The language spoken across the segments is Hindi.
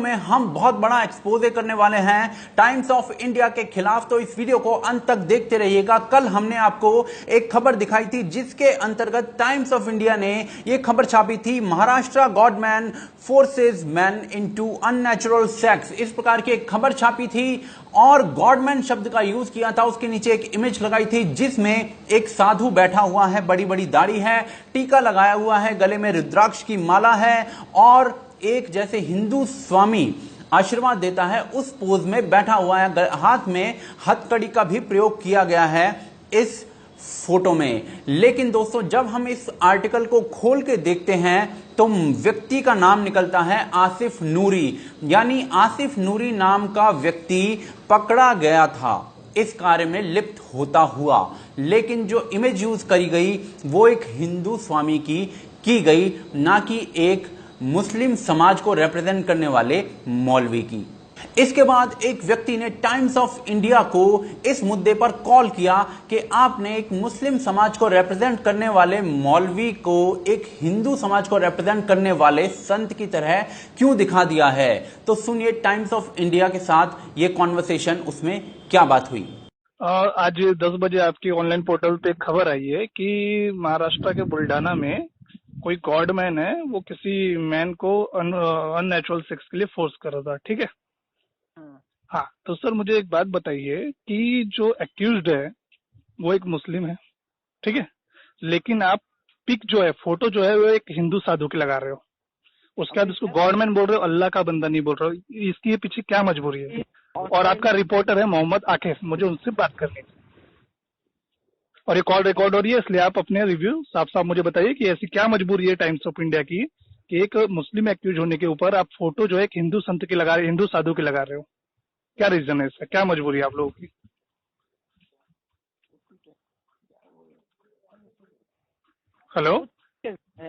में हम बहुत बड़ा एक्सपोजे करने वाले हैं टाइम्स ऑफ इंडिया के खिलाफ, तो इस वीडियो को अंत तक देखते रहिएगा। कल हमने आपको एक खबर दिखाई थी जिसके अंतर्गत टाइम्स ऑफ इंडिया ने यह खबर छापी थी, Maharashtra godman forces man into unnatural sex. इस प्रकार की एक खबर छापी थी और गॉडमैन शब्द का यूज किया था। उसके नीचे एक इमेज लगाई थी जिसमें एक साधु बैठा हुआ है, बड़ी बड़ी दाढ़ी है, टीका लगाया हुआ है, गले में रुद्राक्ष की माला है और एक जैसे हिंदू स्वामी आशीर्वाद देता है उस पोज में बैठा हुआ है। हाथ में हथकड़ी का भी प्रयोग किया गया है इस फोटो में। लेकिन दोस्तों, जब हम इस आर्टिकल को खोल के देखते हैं तो व्यक्ति का नाम निकलता है आसिफ नूरी, यानी आसिफ नूरी नाम का व्यक्ति पकड़ा गया था इस कार्य में लिप्त होता हुआ। लेकिन जो इमेज यूज करी गई वो एक हिंदू स्वामी की गई, ना कि एक मुस्लिम समाज को रिप्रेजेंट करने वाले मौलवी की। इसके बाद एक व्यक्ति ने टाइम्स ऑफ इंडिया को इस मुद्दे पर कॉल किया कि आपने एक मुस्लिम समाज को रिप्रेजेंट करने वाले मौलवी को एक हिंदू समाज को रिप्रेजेंट करने वाले संत की तरह क्यों दिखा दिया है। तो सुनिए टाइम्स ऑफ इंडिया के साथ ये कॉन्वर्सेशन, उसमें क्या बात हुई। आज 10 बजे आपकी ऑनलाइन पोर्टल पे खबर आई है कि महाराष्ट्र के बुल्ढाना में कोई गॉडमैन है, वो किसी मैन को अननेचुरल सेक्स के लिए फोर्स कर रहा था। ठीक है। हाँ, तो सर मुझे एक बात बताइए कि जो एक्यूज्ड है वो एक मुस्लिम है, ठीक है, लेकिन आप पिक जो है, फोटो जो है, वो एक हिंदू साधु की लगा रहे हो। उसके बाद उसको गॉडमैन बोल रहे हो, अल्लाह का बंदा नहीं बोल रहे हो। इसकी पीछे क्या मजबूरी है? और आपका रिपोर्टर है मोहम्मद आकिफ, मुझे उनसे बात करनी थी और ये कॉल रिकॉर्ड हो रही है, इसलिए आप अपने रिव्यू साफ साफ मुझे बताइए कि ऐसी क्या मजबूरी है टाइम्स ऑफ इंडिया की कि एक मुस्लिम एक्यूज होने के ऊपर आप फोटो जो है एक हिंदू संत की लगा रहे, हिंदू साधु की लगा रहे हो। क्या रीजन है इसका? क्या मजबूरी है आप लोगों की? हेलो।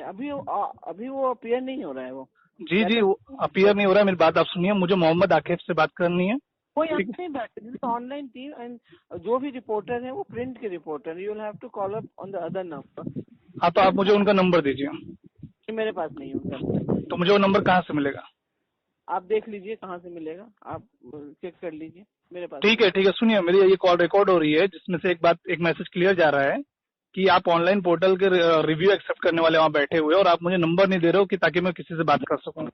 अभी वो अपीयर नहीं हो रहा है। वो जी जी, वो अपीयर नहीं हो रहा है। मेरी बात आप सुनिए, मुझे मोहम्मद आकिफ से बात करनी है। वो यहाँ नहीं बैठे, ऑनलाइन टीम एंड जो भी रिपोर्टर है वो प्रिंट के reporter, you will have to call up on the other number. हाँ, तो आप मुझे उनका नंबर दीजिए। मेरे पास नहीं है उनका। तो मुझे वो नंबर कहाँ से मिलेगा? आप देख लीजिए कहाँ से मिलेगा, आप चेक कर लीजिए, मेरे पास। ठीक है, सुनिए, मेरी ये कॉल रिकॉर्ड हो रही है जिसमें से एक मैसेज क्लियर जा रहा है कि आप ऑनलाइन पोर्टल के रिव्यू एक्सेप्ट करने वाले वहाँ बैठे हुए और आप मुझे नंबर नहीं दे रहे हो कि ताकि मैं किसी से बात कर सकूँ।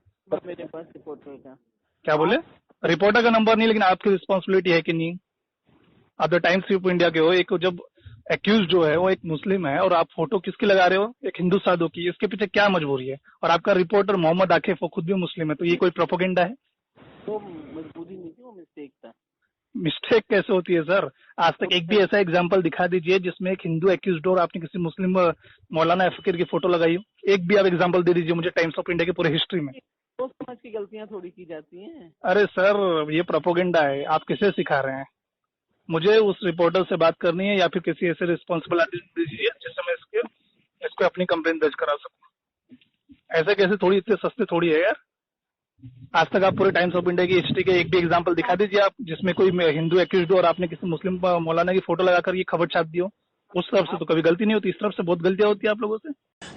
मेरे पास रिपोर्टर का। क्या बोले? रिपोर्टर का नंबर नहीं, लेकिन आपकी रिस्पॉन्सिबिलिटी है कि नहीं? आप द टाइम्स ऑफ इंडिया के हो। एक जब एक्यूज जो है वो एक मुस्लिम है और आप फोटो किसकी लगा रहे हो? एक हिंदू साधु की। इसके पीछे क्या मजबूरी है? और आपका रिपोर्टर मोहम्मद आकिफ वो खुद भी मुस्लिम है, तो ये कोई प्रोपोगेंडा है? वो मजबूरी नहीं थी, वो मिस्टेक था। मिस्टेक कैसे होती है सर? आज तक एक भी ऐसा एग्जांपल दिखा दीजिए जिसमें एक हिंदू एक्यूज्ड और आपने किसी मुस्लिम मौलाना फकीर की फोटो लगाई हो। एक भी आप एग्जांपल दे दीजिए मुझे टाइम्स ऑफ इंडिया की पूरी हिस्ट्री में। तो समझ की गलतियां थोड़ी की जाती हैं। अरे सर, ये प्रोपोगेंडा है। आप किसे सिखा रहे हैं? मुझे उस रिपोर्टर से बात करनी है या फिर किसी ऐसे रिस्पॉन्सिबल आदमी दीजिए जिससे मैं इसको अपनी कंप्लेंट दर्ज करा सकूं। ऐसे कैसे? थोड़ी इतने सस्ते थोड़ी है यार। आज तक आप पूरे टाइम्स ऑफ इंडिया की हिस्ट्री के एक भी एग्जांपल दिखा दीजिए आप जिसमें कोई हिंदू एक्यूज्ड हो और आपने किसी मुस्लिम मौलाना की फोटो लगाकर ये खबर छाप दी हो। उस तरफ से तो कभी गलती नहीं होती, इस तरफ से बहुत गलतियां होती है आप लोगों से।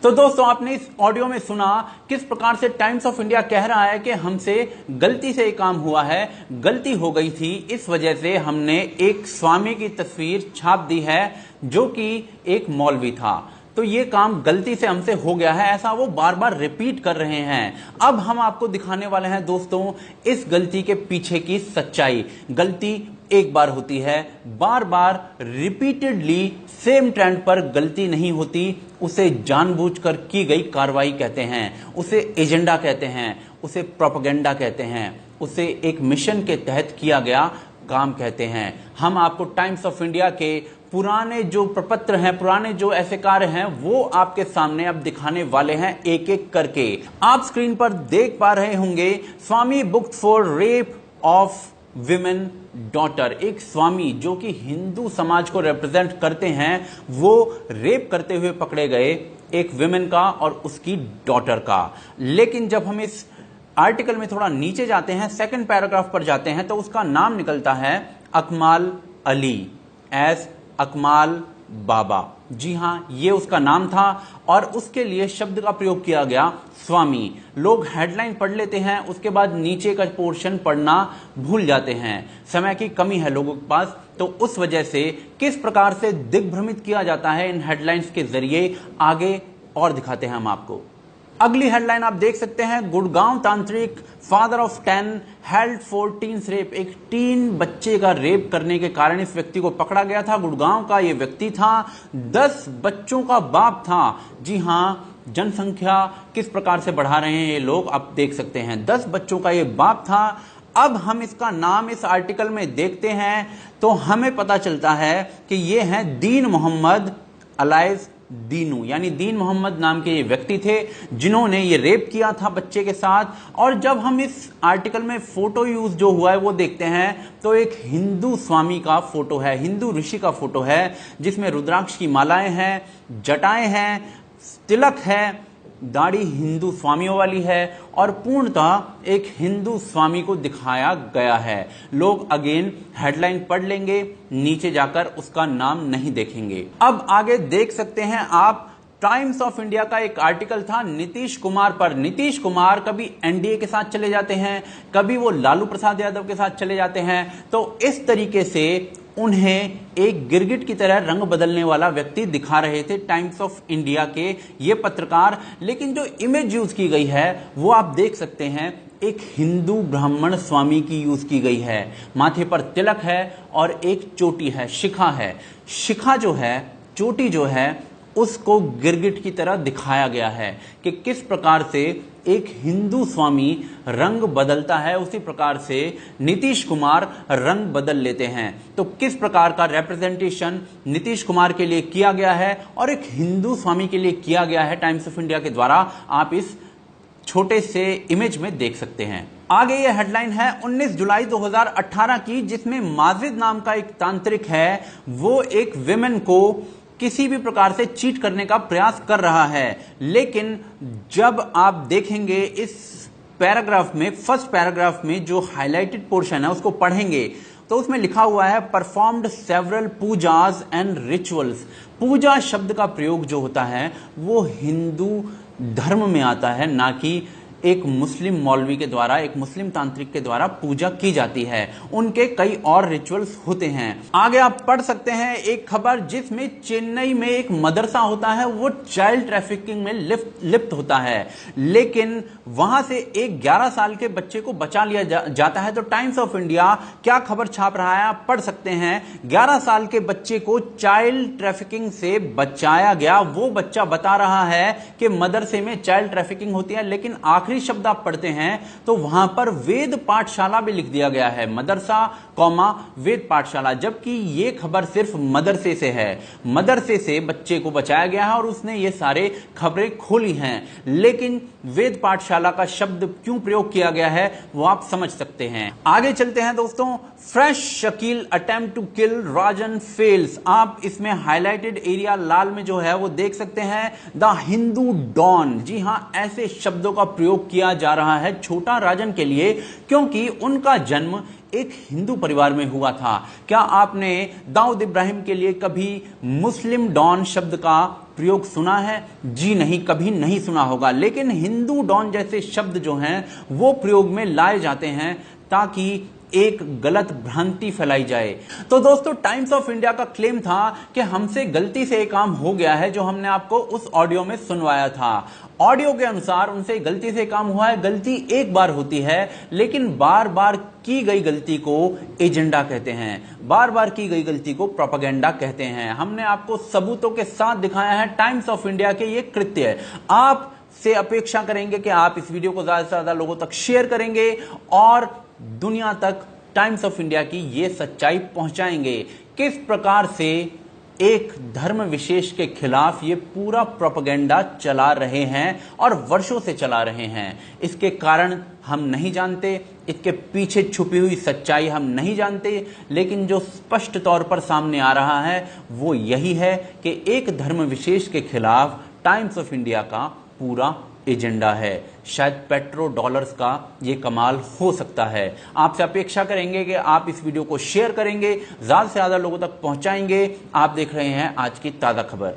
तो दोस्तों, आपने इस ऑडियो में सुना किस प्रकार से टाइम्स ऑफ इंडिया कह रहा है कि हमसे गलती से ये काम हुआ है, गलती हो गई थी, इस वजह से हमने एक स्वामी की तस्वीर छाप दी है जो कि एक मौलवी था। तो ये काम गलती से हमसे हो गया है, ऐसा वो बार बार रिपीट कर रहे हैं। अब हम आपको दिखाने वाले हैं दोस्तों इस गलती के पीछे की सच्चाई। गलती एक बार होती है, बार बार रिपीटेडली सेम ट्रेंड पर गलती नहीं होती। उसे जानबूझकर की गई कार्रवाई कहते हैं, उसे एजेंडा कहते हैं, उसे प्रोपेगेंडा कहते हैं, उसे एक मिशन के तहत किया गया काम कहते हैं। हम आपको टाइम्स ऑफ इंडिया के पुराने जो प्रपत्र हैं, पुराने जो ऐसे कार्य हैं, वो आपके सामने अब दिखाने वाले हैं एक एक करके। आप स्क्रीन पर देख पा रहे होंगे, Swami booked for rape of women daughter. एक स्वामी जो कि हिंदू समाज को रिप्रेजेंट करते हैं, वो रेप करते हुए पकड़े गए एक विमेन का और उसकी डॉटर का। लेकिन जब हम इस आर्टिकल में थोड़ा नीचे जाते हैं, सेकंड पैराग्राफ पर जाते हैं, तो उसका नाम निकलता है अकमाल अली एज अकमाल बाबा। जी हां, ये उसका नाम था और उसके लिए शब्द का प्रयोग किया गया स्वामी। लोग हेडलाइन पढ़ लेते हैं, उसके बाद नीचे का पोर्शन पढ़ना भूल जाते हैं। समय की कमी है लोगों के पास, तो उस वजह से किस प्रकार से दिग्भ्रमित किया जाता है इन हेडलाइंस के जरिए, आगे और दिखाते हैं हम आपको। अगली हेडलाइन आप देख सकते हैं, गुड़गांव तांत्रिक father of 10 held for teens rape. एक टीन बच्चे का रेप करने के कारण इस व्यक्ति को पकड़ा गया था। गुड़गांव का ये व्यक्ति था, 10 बच्चों का बाप था। जी हां, जनसंख्या किस प्रकार से बढ़ा रहे हैं ये लोग, आप देख सकते हैं। 10 बच्चों का ये बाप था। अब हम इसका नाम इस आर्टिकल में देखते हैं तो हमें पता चलता है कि ये हैं दीन मोहम्मद अलाइज दीनू, यानी दीन मोहम्मद नाम के ये व्यक्ति थे जिन्होंने ये रेप किया था बच्चे के साथ। और जब हम इस आर्टिकल में फोटो यूज जो हुआ है वो देखते हैं तो एक हिंदू स्वामी का फोटो है, हिंदू ऋषि का फोटो है, जिसमें रुद्राक्ष की मालाएं हैं, जटाएं हैं, तिलक है, दाढ़ी हिंदू स्वामियों वाली है और पूर्णतः एक हिंदू स्वामी को दिखाया गया है। लोग अगेन हेडलाइन पढ़ लेंगे, नीचे जाकर उसका नाम नहीं देखेंगे। अब आगे देख सकते हैं आप, टाइम्स ऑफ इंडिया का एक आर्टिकल था नीतीश कुमार पर। नीतीश कुमार कभी एनडीए के साथ चले जाते हैं, कभी वो लालू प्रसाद यादव के साथ चले जाते हैं, तो इस तरीके से उन्हें एक गिरगिट की तरह रंग बदलने वाला व्यक्ति दिखा रहे थे टाइम्स ऑफ इंडिया के ये पत्रकार। लेकिन जो इमेज यूज की गई है वो आप देख सकते हैं, एक हिंदू ब्राह्मण स्वामी की यूज की गई है। माथे पर तिलक है और एक चोटी है, शिखा है। शिखा जो है, चोटी जो है, उसको गिरगिट की तरह दिखाया गया है कि किस प्रकार से एक हिंदू स्वामी रंग बदलता है, उसी प्रकार से नीतीश कुमार रंग बदल लेते हैं। तो किस प्रकार का रिप्रेजेंटेशन नीतीश कुमार के लिए किया गया है और एक हिंदू स्वामी के लिए किया गया है टाइम्स ऑफ इंडिया के द्वारा, आप इस छोटे से इमेज में देख सकते हैं। आगे ये हेडलाइन है 19 जुलाई 2018 की, जिसमें माजिद नाम का एक तांत्रिक है, वो एक विमेन को किसी भी प्रकार से चीट करने का प्रयास कर रहा है। लेकिन जब आप देखेंगे इस पैराग्राफ में, फर्स्ट पैराग्राफ में जो हाईलाइटेड पोर्शन है उसको पढ़ेंगे तो उसमें लिखा हुआ है performed several pujas and rituals. पूजा शब्द का प्रयोग जो होता है वो हिंदू धर्म में आता है, ना कि एक मुस्लिम मौलवी के द्वारा, एक मुस्लिम तांत्रिक के द्वारा पूजा की जाती है। उनके कई और रिचुअल्स होते हैं। आगे आप पढ़ सकते हैं एक खबर जिसमें चेन्नई में एक मदरसा होता है, वो चाइल्ड ट्रैफिकिंग में लिप्त होता है, लेकिन वहां से एक 11 साल के बच्चे को बचा लिया जाता है। तो टाइम्स ऑफ इंडिया क्या खबर छाप रहा है आप पढ़ सकते हैं। 11 साल के बच्चे को चाइल्ड ट्रैफिकिंग से बचाया गया। वो बच्चा बता रहा है कि मदरसे में चाइल्ड ट्रैफिकिंग होती है, लेकिन आखिरी शब्द आप पढ़ते हैं तो वहां पर वेद पाठशाला भी लिख दिया गया है, मदरसा कौमा वेद पाठशाला, जबकि यह खबर सिर्फ मदरसे से है। मदरसे से बच्चे को बचाया गया है और उसने ये सारे खबरें खोली हैं, लेकिन वेद पाठशाला का शब्द क्यों प्रयोग किया गया है वो आप समझ सकते हैं। आगे चलते हैं दोस्तों, fresh Shakeel attempt to kill Rajan fails. आप इसमें हाईलाइटेड एरिया लाल में जो है वो देख सकते हैं, द हिंदू डॉन। जी हां, ऐसे शब्दों का प्रयोग किया जा रहा है छोटा राजन के लिए, क्योंकि उनका जन्म एक हिंदू परिवार में हुआ था। क्या आपने दाऊद इब्राहिम के लिए कभी मुस्लिम डॉन शब्द का प्रयोग सुना है? जी नहीं, कभी नहीं सुना होगा। लेकिन हिंदू डॉन जैसे शब्द जो हैं वो प्रयोग में लाए जाते हैं ताकि एक गलत भ्रांति फैलाई जाए। तो दोस्तों, टाइम्स ऑफ इंडिया का क्लेम था कि हमसे गलती से एक काम हो गया है जो हमने आपको उस ऑडियो में सुनवाया था। ऑडियो के अनुसार उनसे गलती से काम हुआ है। गलती एक बार होती है, लेकिन बार बार की गई गलती को एजेंडा कहते हैं, बार बार की गई गलती को प्रोपेगेंडा कहते हैं। हमने आपको सबूतों के साथ दिखाया है टाइम्स ऑफ इंडिया के ये कृत्य। आप से अपेक्षा करेंगे कि आप इस वीडियो को ज्यादा से ज्यादा लोगों तक शेयर करेंगे और दुनिया तक टाइम्स ऑफ इंडिया की ये सच्चाई पहुंचाएंगे। किस प्रकार से एक धर्म विशेष के खिलाफ ये पूरा प्रोपेगेंडा चला रहे हैं और वर्षों से चला रहे हैं। इसके कारण हम नहीं जानते, इसके पीछे छुपी हुई सच्चाई हम नहीं जानते, लेकिन जो स्पष्ट तौर पर सामने आ रहा है वो यही है कि एक धर्म विशेष के खिलाफ टाइम्स ऑफ इंडिया का पूरा एजेंडा है। शायद पेट्रो डॉलर्स का ये कमाल हो सकता है। आपसे अपेक्षा करेंगे कि आप इस वीडियो को शेयर करेंगे, ज्यादा से ज्यादा लोगों तक पहुंचाएंगे। आप देख रहे हैं आज की ताजा खबर।